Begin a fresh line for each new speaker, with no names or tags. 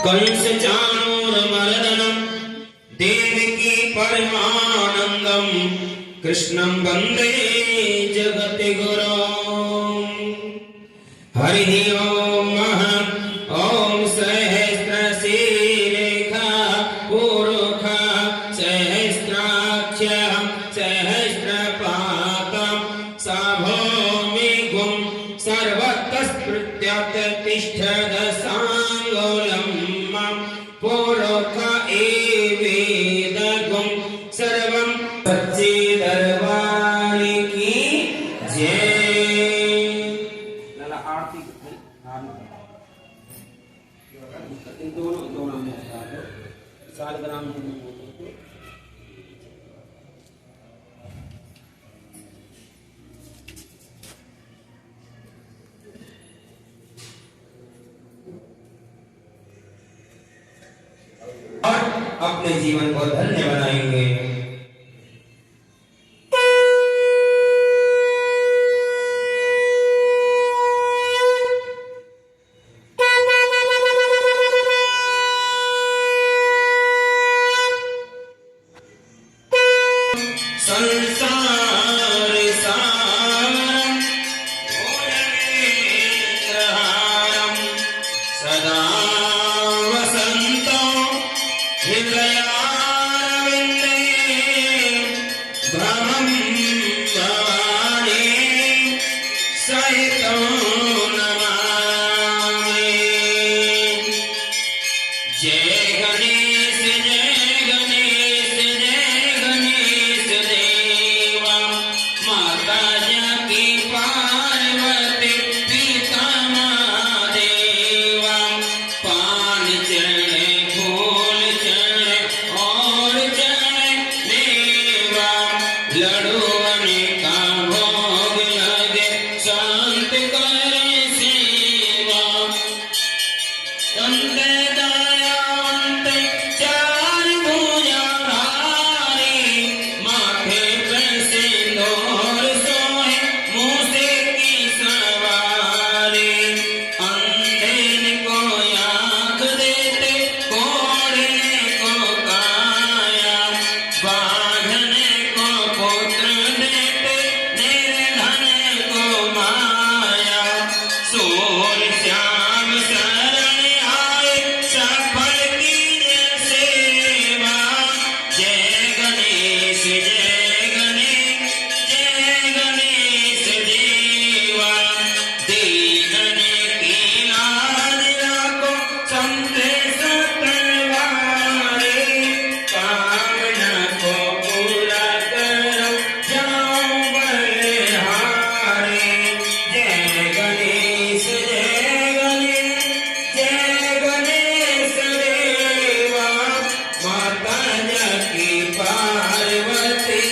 कंस चाणूरमर्दनं देवकी परमानन्दं कृष्णं वन्दे जगद्गुरुं। हरिः ओम ओम सहस्रशीलेखा पुरुषा सहस्राक्ष सहस्रपातं साभौमिगुं सर्वतस्पृत्यतिष्ठदसाङ्गुलं पुरुष एवेदगुं सर्वं सच्चे दरबार की जय। आरती दोनों सालग्राम और अपने जीवन को धन्य बनाएंगे। संसार सारं भुजगेन्द्रहारं सदा वसन्तं हृदयारविन्दे भ्रमं भवानी सहितं नमामि। जय गणेश जय गणेश जय गणेश देवा। माता जानकी पार्वती पिता महादेवा। पान चढ़े फूल चढ़े और चढ़े मेवा। लड्डू अनेका भोग लगे शांत करे सेवा। संत दयावंत चार भुजाधारी माथे पे सिंदूर सोहे मूसे की सवारी। अंधे को आँख देते कोढ़े को काया। बांझने को पुत्र देते निर्धन को माया। सूर्य श्याम शरण आए सफल कीजिए सेवा। जय गणेश देवा। दीनने की लाज राखो संदेश तलवारे। कामना को पूरा करो जाओ बलिहारे। जय गणेश देवा। माता जानकी पार्वती